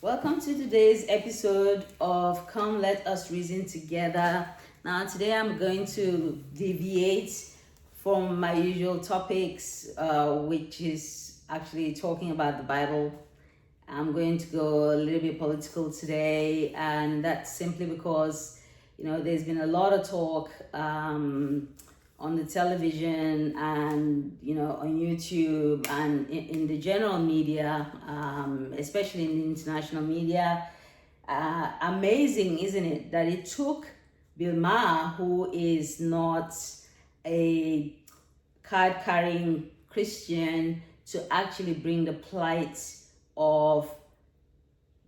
Welcome to today's episode of Come Let Us Reason Together. Now, today I'm going to deviate from my usual topics, which is actually talking about the Bible. I'm going to go a little bit political today, and that's simply because, there's been a lot of talk on the television and on YouTube and in the general media, especially in the international media. Amazing, isn't it, that it took Bill Maher, who is not a card-carrying Christian, to actually bring the plight of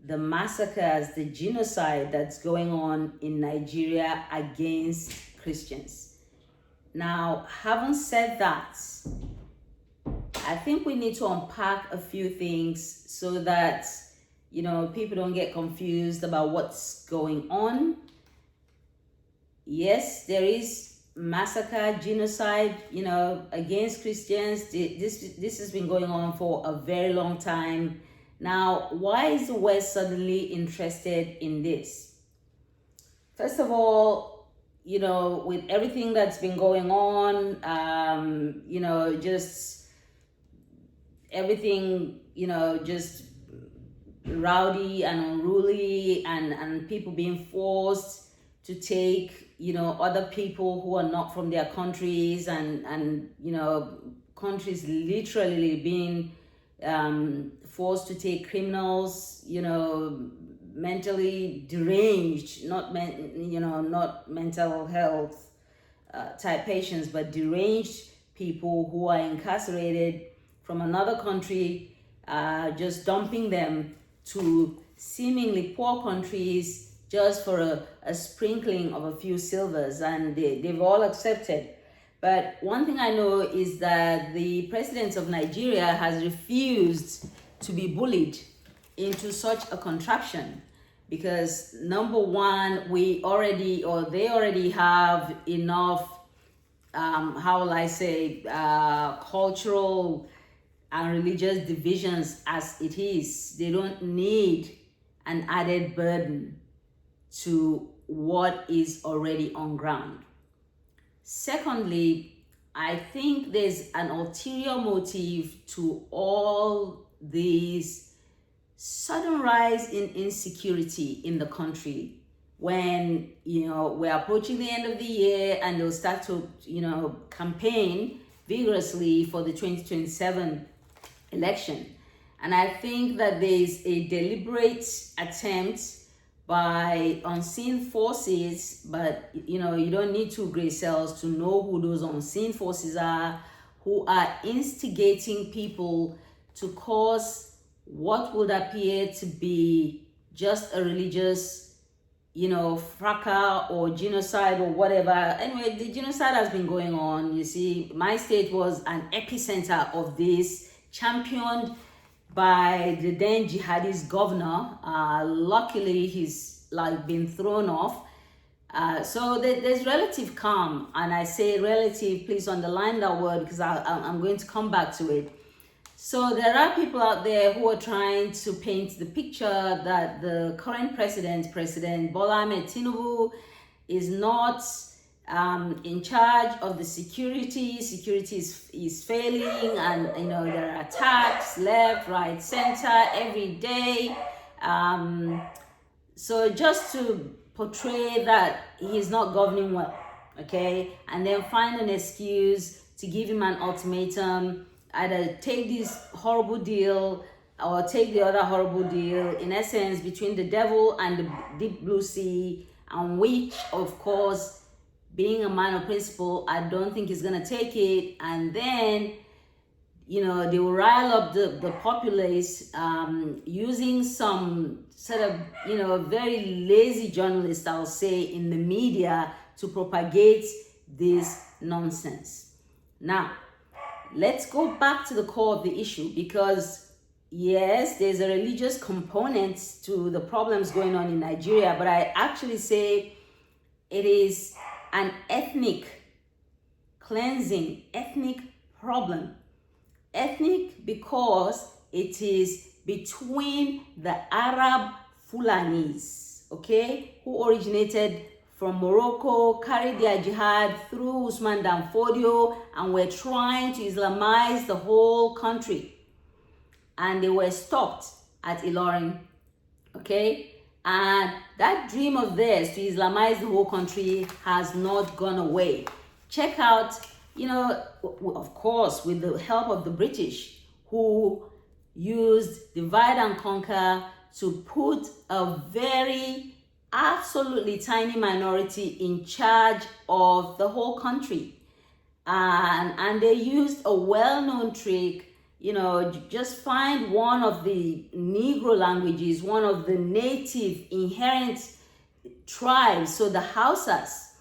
the massacres, the genocide that's going on in Nigeria against Christians. Now, having said that, I think we need to unpack a few things so that, people don't get confused about what's going on. Yes, there is massacre, genocide, against Christians. This has been going on for a very long time. Now, why is the West suddenly interested in this? First of all, with everything that's been going on, just everything, just rowdy and unruly, and people being forced to take, other people who are not from their countries, and countries literally being forced to take criminals, mentally deranged, not mental health type patients, but deranged people who are incarcerated from another country, just dumping them to seemingly poor countries just for a sprinkling of a few silvers, and they've all accepted. But one thing I know is that the president of Nigeria has refused to be bullied into such a contraption, because number one, they already have enough cultural and religious divisions as it is. They don't need an added burden to what is already on ground. Secondly, I think there's an ulterior motive to all these sudden rise in insecurity in the country. When we're approaching the end of the year, and they'll start to campaign vigorously for the 2027 election. And I think that there's a deliberate attempt by unseen forces, but you don't need two gray cells to know who those unseen forces are, who are instigating people to cause what would appear to be just a religious, fracas or genocide or whatever. Anyway, the genocide has been going on. You see, my state was an epicenter of this, championed by the then jihadist governor. Luckily, he's been thrown off. So there's relative calm, and I say relative, please underline that word, because I'm going to come back to it. So there are people out there who are trying to paint the picture that the current President Bola Ahmed Tinubu, is not in charge of the security. Security is failing, and there are attacks left, right, center every day. So just to portray that he's not governing well, okay, and then find an excuse to give him an ultimatum: either take this horrible deal or take the other horrible deal, in essence, between the devil and the deep blue sea, and which, of course, being a man of principle, I don't think he's going to take it. And then, they will rile up the populace using some sort of, very lazy journalists, I'll say, in the media to propagate this nonsense. Now, let's go back to the core of the issue, because yes, there's a religious component to the problems going on in Nigeria, but I actually say it is an ethnic cleansing, ethnic problem. Ethnic because it is between the Arab Fulanis, okay, who originated from Morocco, carried their jihad through Usman Dan Fodio, and were trying to Islamize the whole country. And they were stopped at Ilorin, okay? And that dream of theirs to Islamize the whole country has not gone away. Check out, you know, of course, with the help of the British, who used divide and conquer to put a very absolutely tiny minority in charge of the whole country. And they used a well-known trick. You know, just find one of the Negro languages, one of the native inherent tribes, so the Hausas,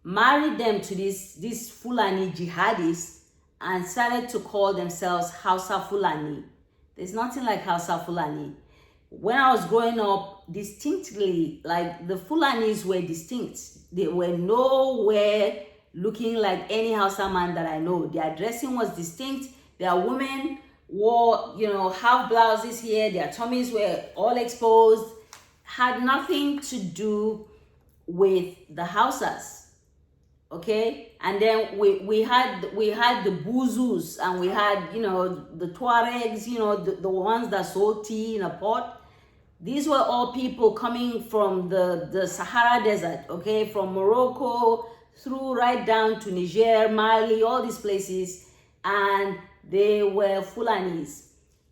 married them to this Fulani Jihadists and started to call themselves Hausa Fulani. There's nothing like Hausa Fulani. When I was growing up, distinctly, like the Fulanis were distinct. They were nowhere looking like any Hausa man that I know. Their dressing was distinct. Their women wore, you know, half blouses here. Their tummies were all exposed. Had nothing to do with the Hausas, okay? And then we had the Buzus, and we had, you know, the Tuaregs, you know, the ones that sold tea in a pot. These were all people coming from the Sahara Desert, okay? From Morocco through right down to Niger, Mali, all these places. And they were Fulanis,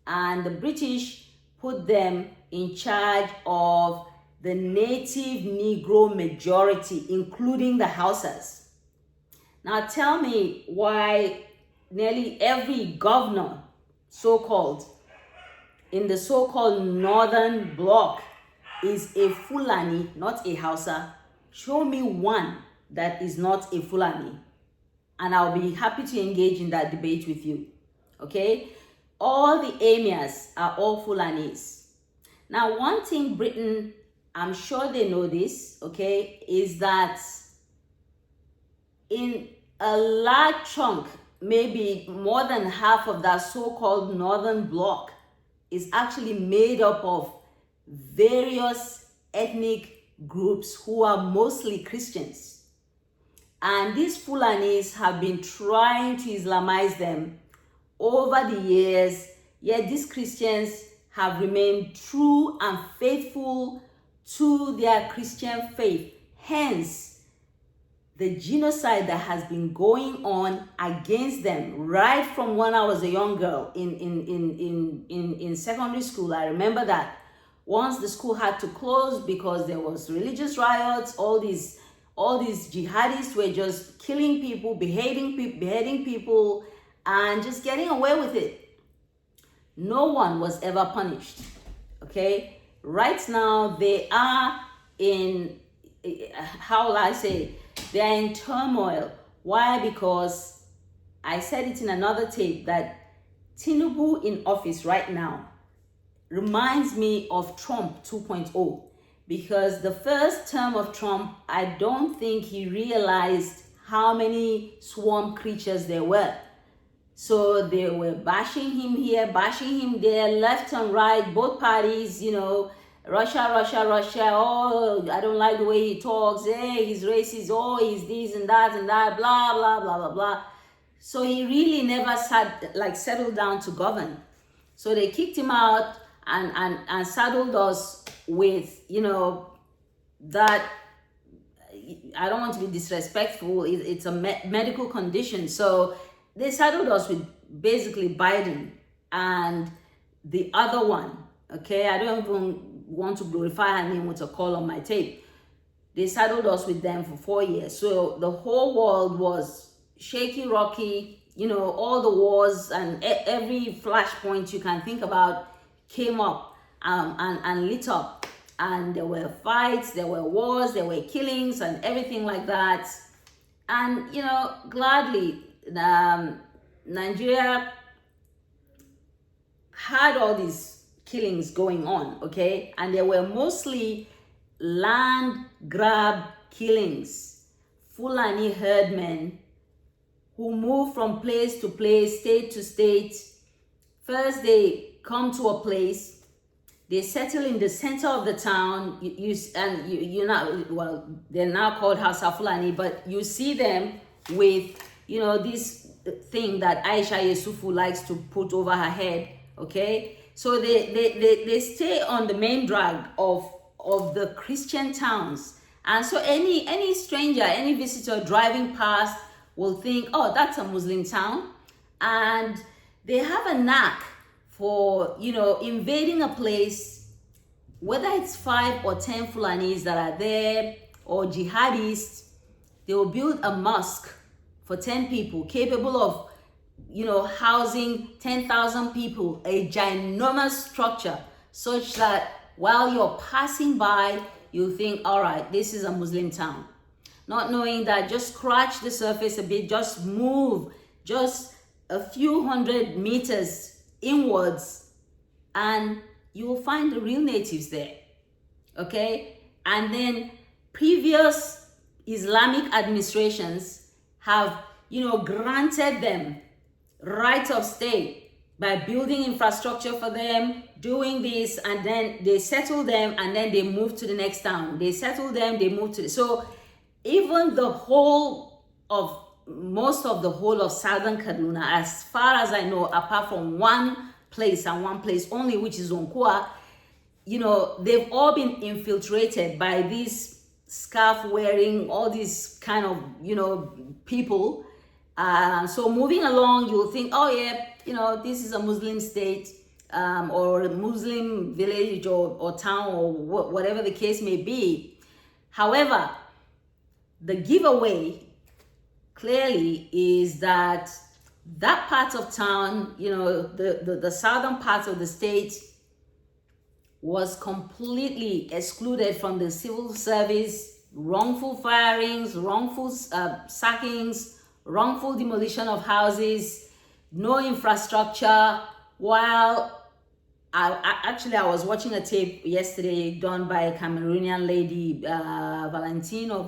and the British put them in charge of the native Negro majority, including the Hausas. Now tell me why nearly every governor, so-called, in the so-called Northern Bloc is a Fulani, not a Hausa. Show me one that is not a Fulani, and I'll be happy to engage in that debate with you. Okay, all the emirs are all Fulanis. Now, one thing Britain, I'm sure they know this, okay, is that in a large chunk, maybe more than half of that so-called Northern Bloc is actually made up of various ethnic groups who are mostly Christians. And these Fulanis have been trying to Islamize them over the years, yet these Christians have remained true and faithful to their Christian faith. Hence, the genocide that has been going on against them right from when I was a young girl in secondary school. I remember that once the school had to close because there was religious riots, all these jihadists were just killing people, beheading people, and just getting away with it. No one was ever punished, okay? Right now, they are in, how will I say, they are in turmoil. Why? Because I said it in another tape that Tinubu in office right now reminds me of Trump 2.0, because the first term of Trump, I don't think he realized how many swarm creatures there were. So they were bashing him here, bashing him there, left and right, both parties, you know, Russia, oh, I don't like the way he talks, hey, he's racist, oh, he's this and that, blah, blah, blah, blah, blah. So he really never settled down to govern. So they kicked him out and saddled us with, you know, that, I don't want to be disrespectful, it's a medical condition. So they saddled us with basically Biden and the other one, okay? I don't even want to glorify her name with a call on my tape. They saddled us with them for 4 years. So the whole world was shaky, rocky, you know, all the wars and every flashpoint you can think about came up and lit up. And there were fights, there were wars, there were killings and everything like that. And, you know, gladly, Nigeria had all these killings going on, okay? And they were mostly land grab killings. Fulani herdmen who moved from place to place, state to state. First they come to a place, they settle in the center of the town. You're not, well, they're now called Hausa Fulani, but you see them with, this thing that Aisha Yesufu likes to put over her head. Okay, so they stay on the main drag of the Christian towns, and so any stranger, any visitor driving past will think, oh, that's a Muslim town. And they have a knack for, invading a place, whether it's 5 or 10 Fulanis that are there or jihadists. They will build a mosque for 10 people, capable of, housing 10,000 people, a ginormous structure, such that while you're passing by, you think, all right, this is a Muslim town. Not knowing that just scratch the surface a bit, just move just a few hundred meters inwards, and you will find the real natives there. Okay? And then previous Islamic administrations have, granted them right of stay by building infrastructure for them, doing this, and then they settle them, and then they move to the next town. They settle them, they move to so even most of the whole of southern Kaduna, as far as I know, apart from one place and one place only, which is Onkwa, they've all been infiltrated by these scarf wearing, all these kind of, people. So moving along, you'll think, oh yeah, this is a Muslim state, or a Muslim village or town, or whatever the case may be. However, the giveaway clearly is that part of town, the southern part of the state, was completely excluded from the civil service. Wrongful firings, wrongful sackings, wrongful demolition of houses, no infrastructure. While I was watching a tape yesterday done by a Cameroonian lady, Valentino,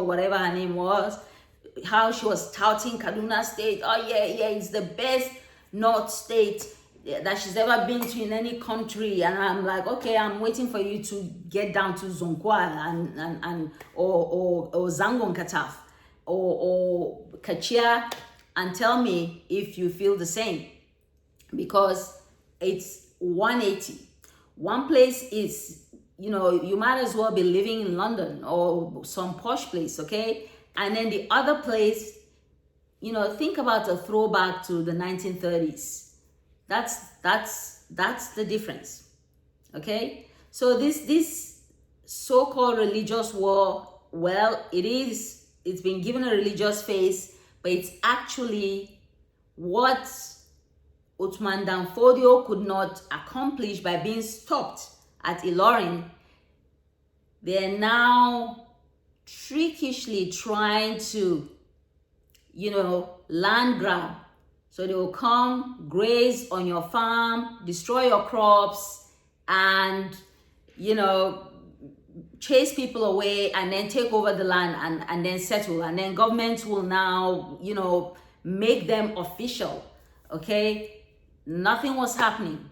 whatever her name was, how she was touting Kaduna State. Oh yeah, it's the best North state that she's ever been to in any country. And I'm like, okay, I'm waiting for you to get down to Zonkwa or Zangon Kataf or Kachia and tell me if you feel the same, because it's 180. One place is, you might as well be living in London or some posh place, okay? And then the other place, think about a throwback to the 1930s. That's the difference, okay? So this so-called religious war, well, it's been given a religious face, but it's actually what Uthman Danfodio could not accomplish by being stopped at Ilorin. They're now trickishly trying to, land grab. So they will come, graze on your farm, destroy your crops, and, chase people away, and then take over the land and then settle. And then government will now, make them official, okay? Nothing was happening,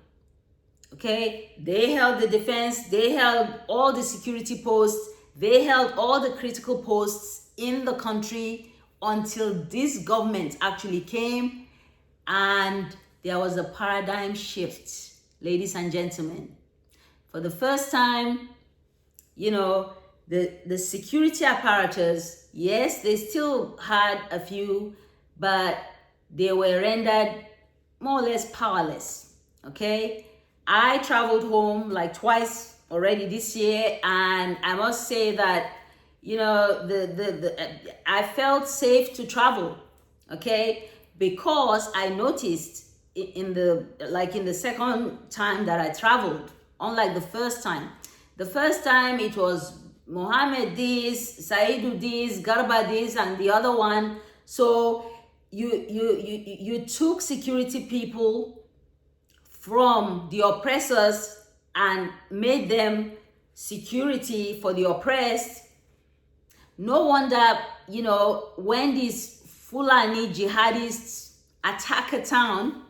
okay? They held the defense, they held all the security posts, they held all the critical posts in the country until this government actually came, and there was a paradigm shift, ladies and gentlemen. For the first time, the security apparatus, yes, they still had a few, but they were rendered more or less powerless, okay? I traveled home like twice already this year, and I must say that, I felt safe to travel, okay? Because I noticed in the second time that I traveled, unlike the first time. The first time it was Mohammed this, Saidu this, Garba this, and the other one. So you took security people from the oppressors and made them security for the oppressed. No wonder, when these Fulani jihadists attack a town,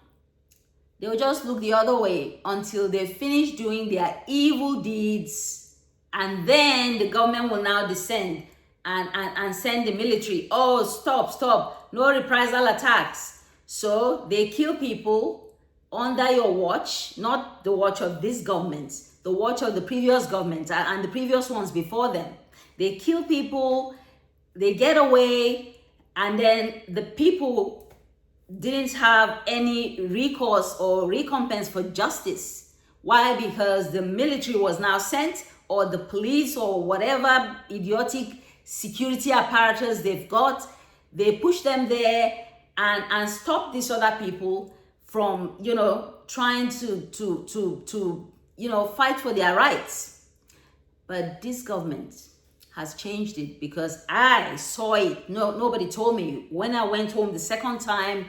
They'll just look the other way until they finish doing their evil deeds, and then the government will now descend and send the military. Oh, stop, no reprisal attacks. So they kill people under your watch, not the watch of this government, the watch of the previous government and the previous ones before them. They kill people, they get away, and then the people didn't have any recourse or recompense for justice. Why? Because the military was now sent, or the police, or whatever idiotic security apparatus they've got. They push them there and stop these other people from, trying to fight for their rights. But this government has changed it, because I saw it. Nobody told me. When I went home the second time,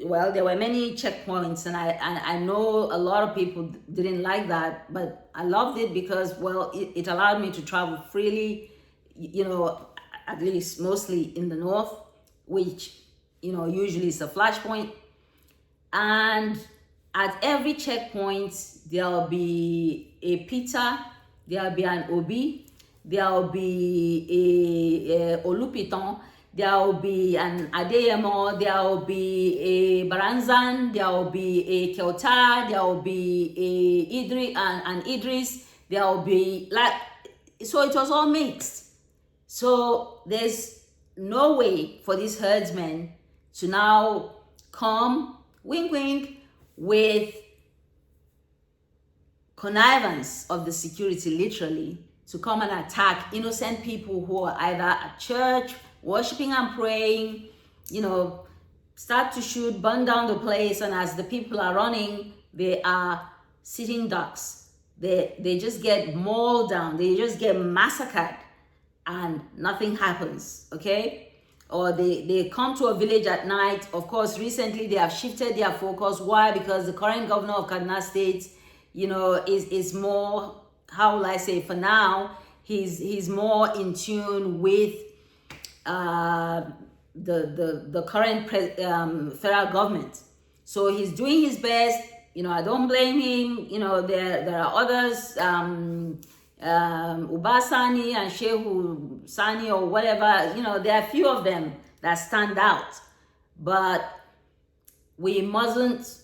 well, there were many checkpoints, and I know a lot of people didn't like that, but I loved it because, well, it allowed me to travel freely, at least mostly in the north, which, usually is a flashpoint. And at every checkpoint, there'll be a pita, there'll be an obi, there'll be a olupiton, there will be an Adeyemo, there will be a Baranzan, there will be a Keota, there will be an Idris, there will be so it was all mixed. So there's no way for these herdsmen to now come, wink wink, with connivance of the security, literally, to come and attack innocent people who are either at church, worshiping and praying, start to shoot, burn down the place, and as the people are running, they are sitting ducks. They just get mauled down, they just get massacred, and nothing happens, okay? Or they come to a village at night. Of course, recently they have shifted their focus. Why? Because the current governor of Kaduna State, is more, how will I say, for now, he's more in tune with the current federal government. So he's doing his best. I don't blame him. There are others, Ubasani and Shehu Sani or whatever. There are a few of them that stand out. But we mustn't,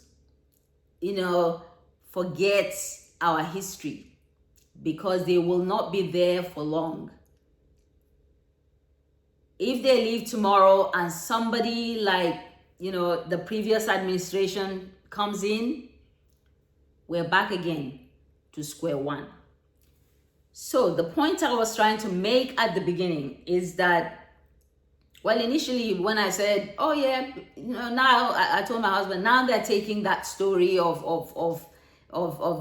forget our history, because they will not be there for long. If they leave tomorrow and somebody like, the previous administration comes in, we're back again to square one. So the point I was trying to make at the beginning is that, well, initially when I said, oh yeah, now I told my husband, now they're taking that story of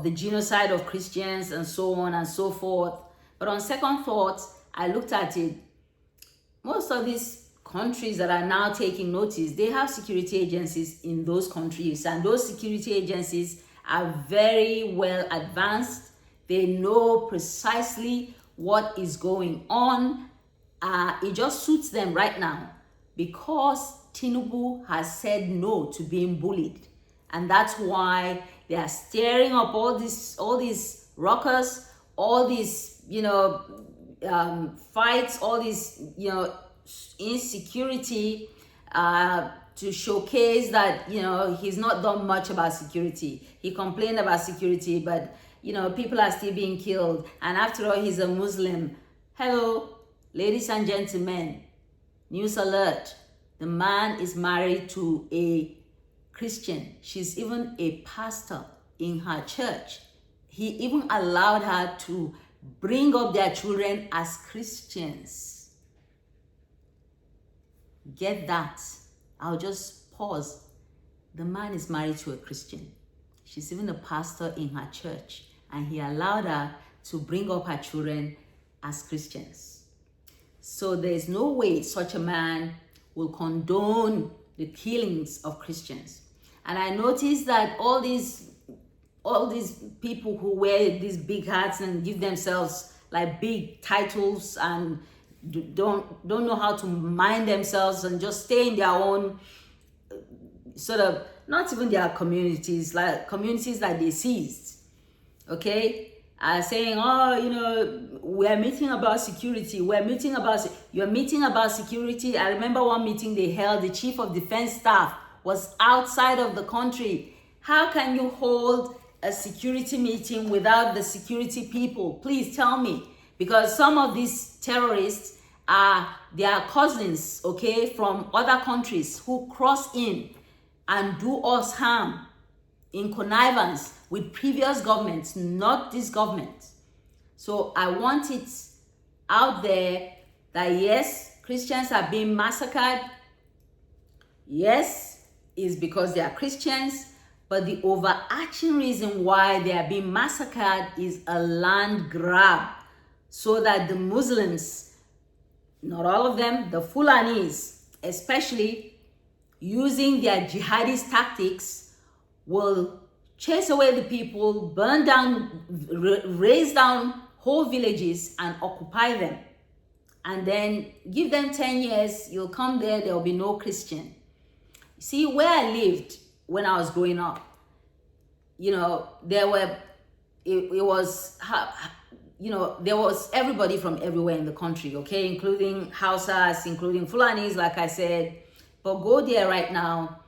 the genocide of Christians and so on and so forth. But on second thought, I looked at it. Most of these countries that are now taking notice, they have security agencies in those countries, and those security agencies are very well advanced. They know precisely what is going on. It just suits them right now, because Tinubu has said no to being bullied, and that's why they are stirring up all these ruckus, all these fights, all this insecurity, to showcase that he's not done much about security. He complained about security, but people are still being killed, and after all, he's a Muslim. Hello, ladies and gentlemen, news alert. The man is married to a Christian. She's even a pastor in her church. He even allowed her to bring up their children as Christians. Get that? I'll just pause. The man is married to a Christian. She's even a pastor in her church, and he allowed her to bring up her children as Christians. So there's no way such a man will condone the killings of Christians. And I noticed that all these people who wear these big hats and give themselves like big titles and don't know how to mind themselves and just stay in their own sort of not even their communities, like communities that they seized, okay, are saying, oh, you know, we're meeting about security. You're meeting about security. I remember one meeting they held, the chief of defense staff was outside of the country. How can you hold a security meeting without the security people? Please tell me. Because some of these terrorists are their cousins, okay, from other countries who cross in and do us harm in connivance with previous governments, not this government. So I want it out there that yes, Christians are being massacred. Yes, it's because they are Christians, but the overarching reason why they are being massacred is a land grab, so that the Muslims, not all of them, the Fulanis especially, using their jihadist tactics, will chase away the people, burn down, raze down whole villages and occupy them. And then give them 10 years, you'll come there will be no Christian. See, where I lived when I was growing up, you know, there was everybody from everywhere in the country, okay, including Hausas, including Fulanis, like I said. But go there right now,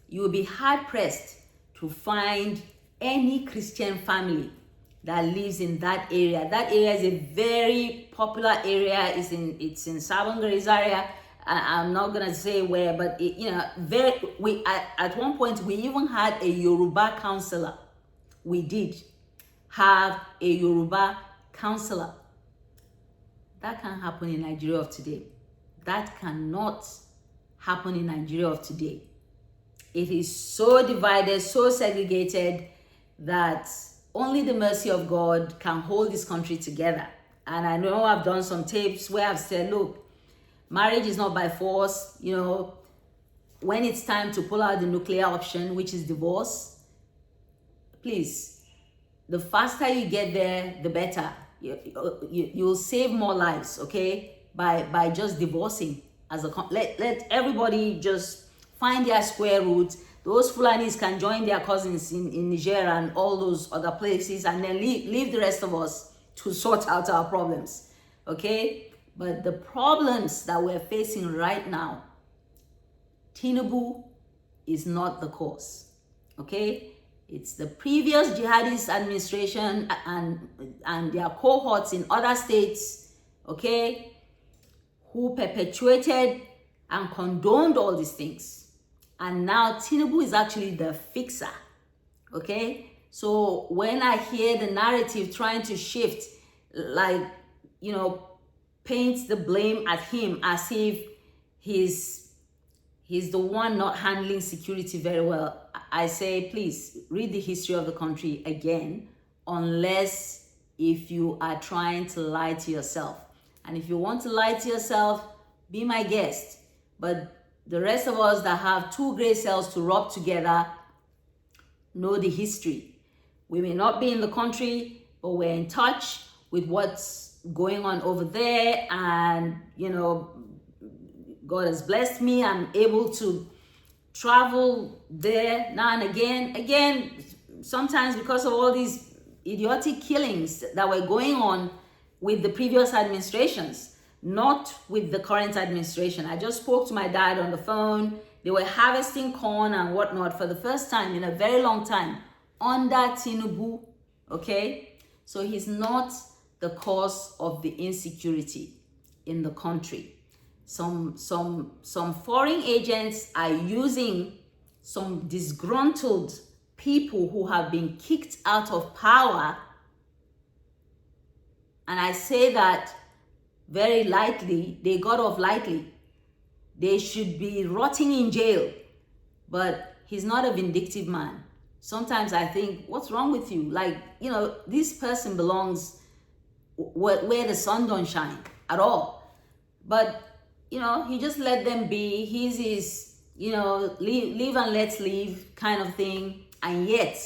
you will be hard pressed to find any Christian family that lives in that area. That area is a very popular area. It's in Sabon Gari's area. I'm not gonna say where, but at one point we even had a Yoruba counselor. We did have a Yoruba counselor. That can't happen in Nigeria of today. That cannot happen in Nigeria of today. It is so divided, so segregated, that only the mercy of God can hold this country together. And I know I've done some tapes where I've said, look, marriage is not by force. You know, when it's time to pull out the nuclear option, which is divorce, please, the faster you get there, the better. You'll save more lives, okay, by just divorcing. Let everybody just find their square root. Those Fulanis can join their cousins in Niger and all those other places, and then leave the rest of us to sort out our problems, okay? But the problems that we're facing right now, Tinubu is not the cause, okay? It's the previous jihadist administration and their cohorts in other states, okay, who perpetuated and condoned all these things. And now Tinubu is actually the fixer, okay? So when I hear the narrative trying to shift, like, you know, paint the blame at him as if he's the one not handling security very well, I say, please read the history of the country again, unless if you are trying to lie to yourself. And if you want to lie to yourself, be my guest. But the rest of us that have two gray cells to rub together know the history. We may not be in the country, but we're in touch with what's going on over there. And, you know, God has blessed me. I'm able to travel there now and again. Again, sometimes because of all these idiotic killings that were going on with the previous administrations, not with the current administration. I just spoke to my dad on the phone. They were harvesting corn and whatnot for the first time in a very long time under Tinubu, okay? So he's not the cause of the insecurity in the country. Some foreign agents are using some disgruntled people who have been kicked out of power, and I say that very lightly. They got off lightly. They should be rotting in jail. But he's not a vindictive man. Sometimes I think, what's wrong with you? Like, you know, this person belongs where the sun don't shine at all. But, you know, he just let them be. He's his, you know, live and let's live kind of thing. And yet,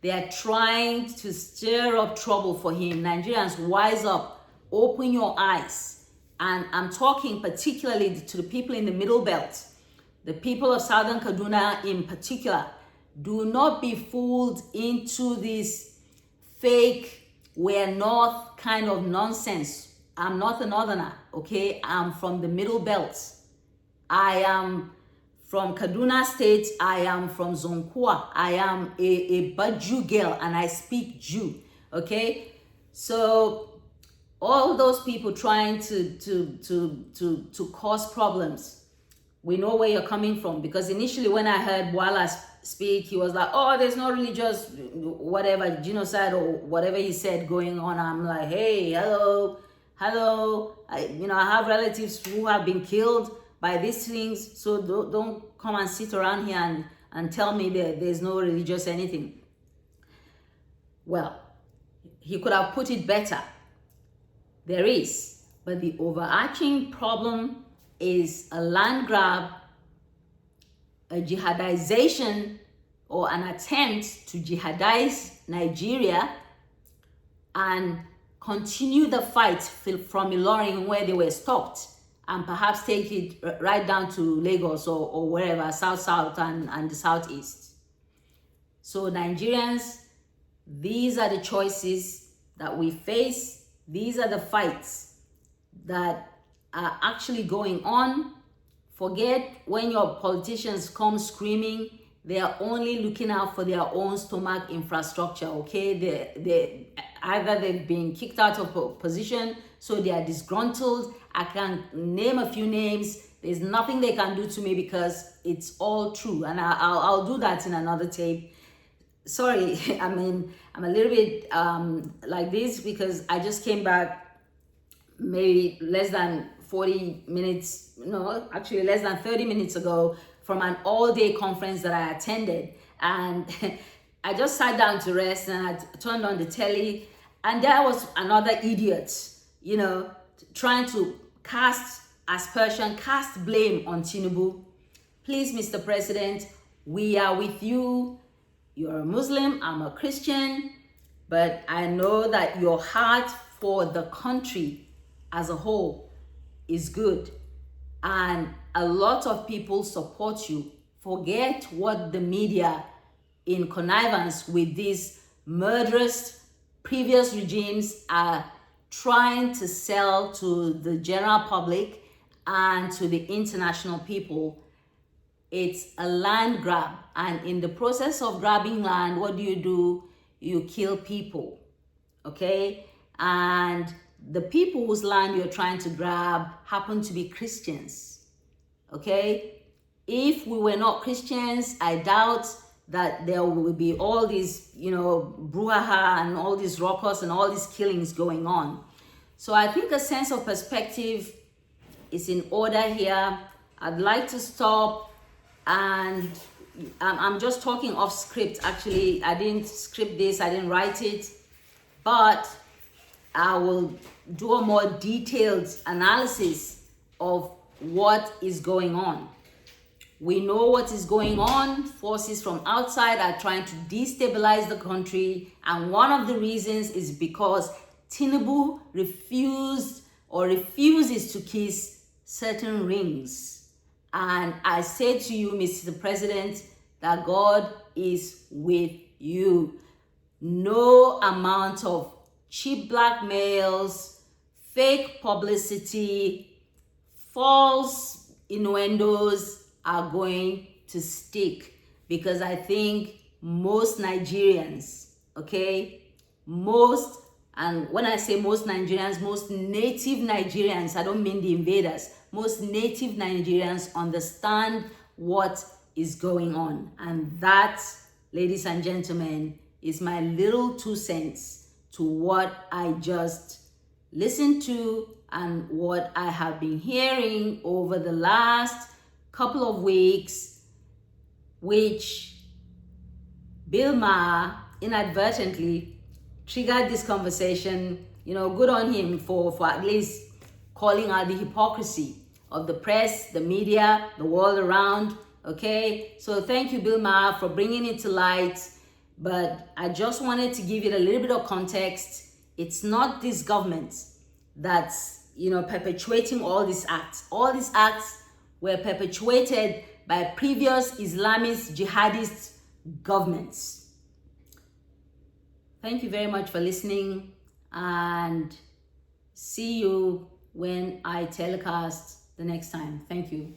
they are trying to stir up trouble for him. Nigerians, wise up. Open your eyes. And I'm talking particularly to the people in the middle belt. the people of Southern Kaduna in particular, do not be fooled into this fake we're North kind of nonsense. I'm not a Northerner, okay? I'm from the Middle Belt. I am from Kaduna State. I am from Zonkua. I am a Baju girl and I speak Jew, okay? So all those people trying to cause problems, we know where you're coming from, because initially when I heard Wallace speak, he was like, oh, there's no religious whatever genocide or whatever he said going on. I'm like, hey, hello, I have relatives who have been killed by these things, so don't come and sit around here and tell me that there's no religious anything. Well, he could have put it better. There is, but the overarching problem is a land grab, a jihadization, or an attempt to jihadize Nigeria and continue the fight from Ilorin where they were stopped, and perhaps take it right down to Lagos or wherever, south and the southeast. So Nigerians, these are the choices that we face. These are the fights that are actually going on. Forget when your politicians come screaming. They are only looking out for their own stomach infrastructure, okay? They either they've been kicked out of position, so they are disgruntled. I can name a few names. There's nothing they can do to me because it's all true, and I'll do that in another tape. Sorry, I mean, I'm a little bit like this because I just came back maybe less than 40 minutes, no, actually less than 30 minutes ago from an all-day conference that I attended. And I just sat down to rest and I turned on the telly, and there was another idiot, trying to cast aspersion, cast blame on Tinubu. Please, Mr. President, we are with you. You're a Muslim, I'm a Christian, but I know that your heart for the country as a whole is good. And a lot of people support you. Forget what the media, in connivance with these murderous previous regimes, are trying to sell to the general public and to the international people. It's a land grab, and in the process of grabbing land, what do? You kill people, okay? And the people whose land you're trying to grab happen to be Christians, okay? If we were not Christians, I doubt that there will be all these, brouhaha and all these ruckus and all these killings going on. So I think a sense of perspective is in order here. I'd like to stop. And I'm just talking off script. Actually, I didn't script this, I didn't write it, but I will do a more detailed analysis of what is going on. We know what is going on. Forces from outside are trying to destabilize the country, and one of the reasons is because Tinubu refuses to kiss certain rings. And I say to you, Mr. President, that God is with you. No amount of cheap blackmails, fake publicity, false innuendos are going to stick, because I think most Nigerians, okay, and when I say most Nigerians, most native Nigerians, I don't mean the invaders, most native Nigerians understand what is going on. And that, ladies and gentlemen, is my little 2 cents to what I just listened to and what I have been hearing over the last couple of weeks, which Bill Maher inadvertently triggered this conversation. Good on him for at least calling out the hypocrisy of the press, the media, the world around, okay? So thank you, Bill Maher, for bringing it to light. But I just wanted to give it a little bit of context. It's not this government that's, perpetuating all these acts. All these acts were perpetuated by previous Islamist jihadist governments. Thank you very much for listening, and see you when I telecast the next time. Thank you.